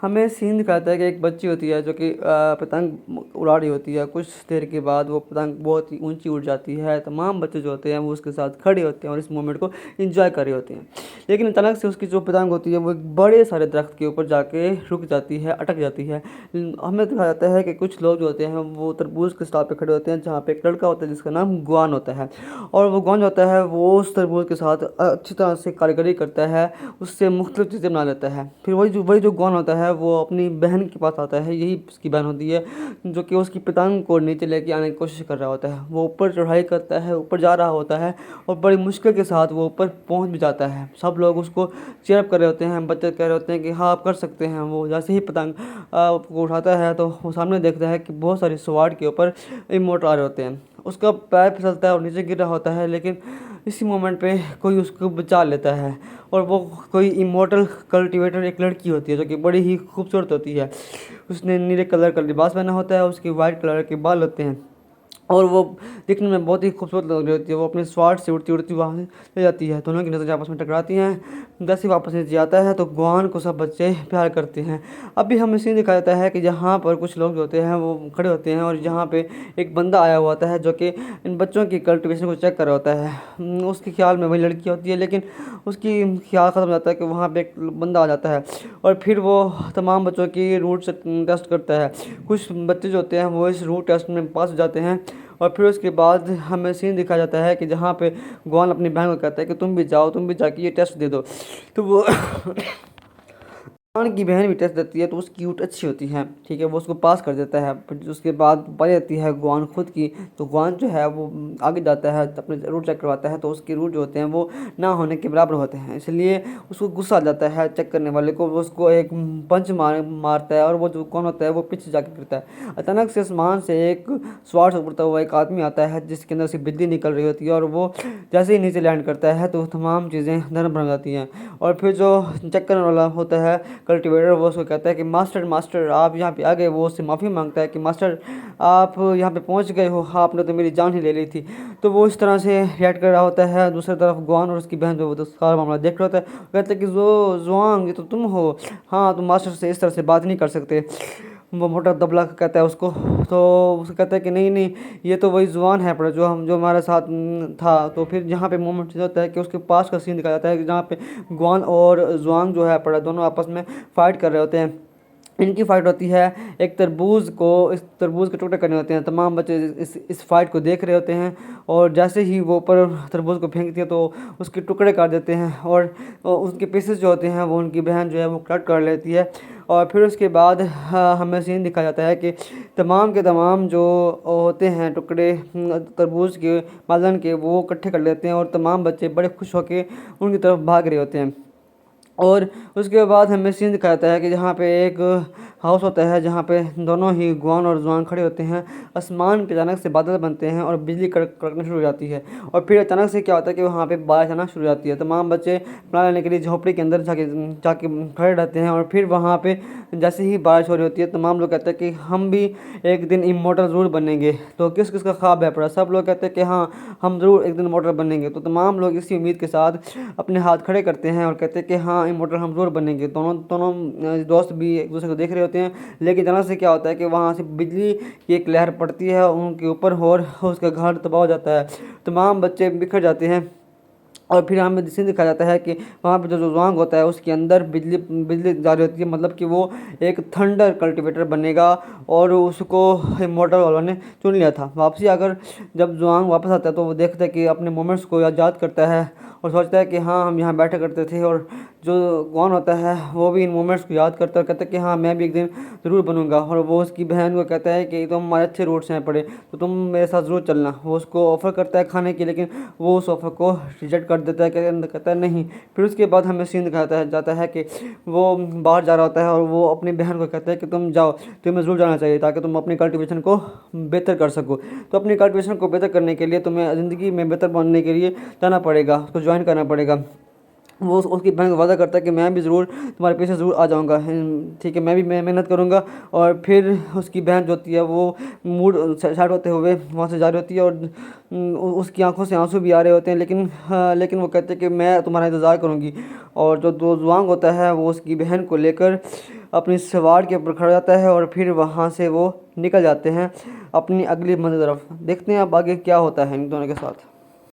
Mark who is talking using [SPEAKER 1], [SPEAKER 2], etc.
[SPEAKER 1] हमें सीन दिखाता है कि एक बच्ची होती है जो कि पतंग उड़ा रही होती है। कुछ देर के बाद वो पतंग बहुत ही ऊंची उड़ जाती है। तमाम बच्चे जो होते हैं वो उसके साथ खड़े होते हैं और इस मोमेंट को एंजॉय कर रहे होते हैं। लेकिन अचानक से उसकी जो पतंग होती है वो एक बड़े सारे दरख्त के ऊपर जाके रुक जाती है, अटक जाती है। हमें दिखाया जाता है कि कुछ लोग जो होते हैं वो तरबूज के स्टॉल पे खड़े होते हैं, जहाँ पे एक लड़का होता है जिसका नाम गुआन होता है। और वो गुआन होता है वो उस तरबूज के साथ अच्छी तरह से कारीगरी करता है, उससे मुख्तलिफ चीज़ें बना लेता है। फिर वही जो गौन होता है वो अपनी बहन के पास आता है, यही उसकी बहन होती है, जो कि उसकी पतंग को नीचे लेके आने की कोशिश कर रहा होता है। वो ऊपर चढ़ाई करता है, ऊपर जा रहा होता है और बड़ी मुश्किल के साथ वो ऊपर पहुंच भी जाता है। सब लोग उसको चेयर अप कर रहे होते हैं, बच्चे कह रहे होते हैं कि हाँ आप कर सकते हैं। वो जैसे ही पतंग को उठाता है तो वो सामने देखता है कि बहुत सारे स्वाड के ऊपर इमोट आ रहे होते हैं। उसका पैर फिसलता है और नीचे गिर रहा होता है, लेकिन इसी मोमेंट पे कोई उसको बचा लेता है। और वो कोई इमोर्टल कल्टीवेटर एक लड़की होती है जो कि बड़ी ही खूबसूरत होती है। उसने नीले कलर का लिबास पहना होता है, उसके वाइट कलर के बाल होते हैं और वो दिखने में बहुत ही खूबसूरत लग रही होती है। वो अपने स्वाड से उड़ती उड़ती वहाँ से ले जाती है। दोनों की नज़र आपस में टकराती हैं। जैसे ही वापस नीचे आता है तो गुआन को सब बच्चे प्यार करते हैं। अभी हमें सीन दिखाया जाता है कि जहाँ पर कुछ लोग जो होते हैं वो खड़े होते हैं और यहाँ पे एक बंदा आया हुआ होता है जो कि इन बच्चों की कल्टीवेशन को चेक कर रहा होता है। उसके ख्याल में वही लड़की होती है, लेकिन उसकी ख्याल ख़त्म हो जाता है कि वहाँ पे एक बंदा आ जाता है और फिर वो तमाम बच्चों की रूट से टेस्ट करता है। कुछ बच्चे जो होते हैं वो इस रूट टेस्ट में पास हो जाते हैं और फिर उसके बाद हमें सीन दिखाया जाता है कि जहाँ पे गॉन अपनी बहन को कहता है कि तुम भी जाओ, तुम भी जाके ये टेस्ट दे दो। तो वो खान की बहन भी टेस्ट देती है तो उसकी ऊँट अच्छी होती है, ठीक है, वो उसको पास कर देता है। फिर उसके बाद पाई जाती है गुआन खुद की। तो गुआन जो है वो आगे जाता है, अपने रूट चेक करवाता है तो उसके रूट जो होते हैं वो ना होने के बराबर होते हैं। इसलिए उसको गुस्सा आ जाता है चेक करने वाले को। वो उसको एक पंच मारता है और वो जो कौन होता है वो पीछे जाके गिरता है। अचानक से आसमान से एक स्वार से उड़ता हुआ एक आदमी आता है जिसके अंदर से बिजली निकल रही होती है और वो जैसे ही नीचे लैंड करता है तो तमाम चीज़ें नरम बन जाती हैं। और फिर जो चेक करने वाला होता है कल्टीवेटर, वो उसको कहता है कि मास्टर मास्टर आप यहाँ पे आ गए। वो उससे माफ़ी मांगता है कि मास्टर आप यहाँ पे पहुँच गए हो, हाँ आपने तो मेरी जान ही ले ली थी। तो वो इस तरह से रिएक्ट कर रहा होता है। दूसरी तरफ गुआन और उसकी बहन जो वो तो सारा मामला देख रहा होता है। कहते हैं कि जो जुआंग ये तो तुम हो, हाँ तुम मास्टर से इस तरह से बात नहीं कर सकते। वो मोटा दबला कहता है उसको। तो उसको कहता है कि नहीं नहीं ये तो वही जुआन है पर जो हमारे साथ था। तो फिर यहाँ पे मोमेंट होता है कि उसके पास का सीन दिखाया जाता है कि जहाँ पे गुआन और जुआंग जो है पड़ा दोनों आपस में फ़ाइट कर रहे होते हैं। इनकी फ़ाइट होती है एक तरबूज को, इस तरबूज के टुकड़े करने होते हैं। तमाम बच्चे इस फाइट को देख रहे होते हैं और जैसे ही वो ऊपर तरबूज को फेंकती है तो उसके टुकड़े कर देते हैं और उसके पीसेस जो होते हैं वो उनकी बहन जो है वो कट कर लेती है। और फिर उसके बाद हमें सीन दिखाया जाता है कि तमाम के तमाम जो होते हैं टुकड़े तरबूज के मालन के वो इकट्ठे कर लेते हैं और तमाम बच्चे बड़े खुश होकर उनकी तरफ भाग रहे होते हैं। और उसके बाद हमें सीन दिखाया जाता है कि जहाँ पे एक हाउस होता है जहाँ पे दोनों ही गुआन और जुआन खड़े होते हैं। आसमान पे अचानक से बादल बनते हैं और बिजली कड़कना शुरू हो जाती है। और फिर अचानक से क्या होता है कि वहाँ पे बारिश आना शुरू हो जाती है। तमाम बच्चे बना लेने के लिए झोपड़ी के अंदर जाके जाके खड़े रहते हैं। और फिर वहाँ पे जैसे ही बारिश हो रही होती है तमाम लोग कहते हैं कि हम भी एक दिन इमोर्टल ज़रूर बनेंगे। तो किस किस का ख्वाब है पड़ा, सब लोग कहते हैं कि हाँ हम ज़रूर एक दिन इमोर्टल बनेंगे। तो तमाम लोग इसी उम्मीद के साथ अपने हाथ खड़े करते हैं और कहते हैं कि हाँ इमोर्टल हम ज़रूर बनेंगे। दोनों दोनों दोस्त भी एक दूसरे को देख रहे होते हैं। लेकिन अचानक से क्या होता है कि वहाँ से बिजली की एक लहर पड़ती है उनके ऊपर और उसका घर तबाह हो जाता है। तमाम बच्चे बिखर जाते हैं। और फिर हमें सीन दिखाया जाता है कि वहाँ पे जो ज़ुआंग होता है उसके अंदर बिजली बिजली जारी होती है, मतलब कि वो एक थंडर कल्टीवेटर बनेगा और उसको इमॉर्टल वालों ने चुन लिया था। वापसी अगर जब ज़ुआंग वापस आता है तो वो देखता है कि अपने मोमेंट्स को याद करता है और सोचता है कि हाँ हम यहाँ बैठा करते थे। और जो गॉन होता है वो भी इन मोमेंट्स को याद करता है और कहता है कि हाँ मैं भी एक दिन ज़रूर बनूंगा। और वो उसकी बहन को कहता है कि तुम हमारे अच्छे रूट से हैं पड़े तो तुम मेरे साथ ज़रूर चलना। वो उसको ऑफ़र करता है खाने की, लेकिन वो उस ऑफ़र को रिजेक्ट कर देता है, कहता है नहीं। फिर उसके बाद हमें सीन दिखाता है जाता है कि वो बाहर जा रहा होता है और वो अपनी बहन को कहता है कि तुम जाओ, तुम्हें ज़रूर जाना चाहिए ताकि तुम अपनी कल्टीवेशन को बेहतर कर सको। तो अपनी कल्टीवेशन को बेहतर करने के लिए तुम्हें ज़िंदगी में बेहतर बनने के लिए जाना पड़ेगा, उसको ज्वाइन करना पड़ेगा। वो उसकी बहन को वादा करता है कि मैं भी ज़रूर तुम्हारे पीछे ज़रूर आ जाऊँगा, ठीक है, मैं भी मेहनत करूँगा। और फिर उसकी बहन जो होती है वो मूड सैड होते हुए वहाँ से जा रही होती है, और उसकी आंखों से आंसू भी आ रहे होते हैं, लेकिन वो कहते हैं कि मैं तुम्हारा इंतज़ार करूँगी। और जो दो जुआंग होता है वो उसकी बहन को लेकर अपनी सवार के ऊपर खड़ा जाता है, और फिर वहाँ से वो निकल जाते हैं अपनी अगली मंजिल तरफ। देखते हैं अब आगे क्या होता है इन दोनों के साथ।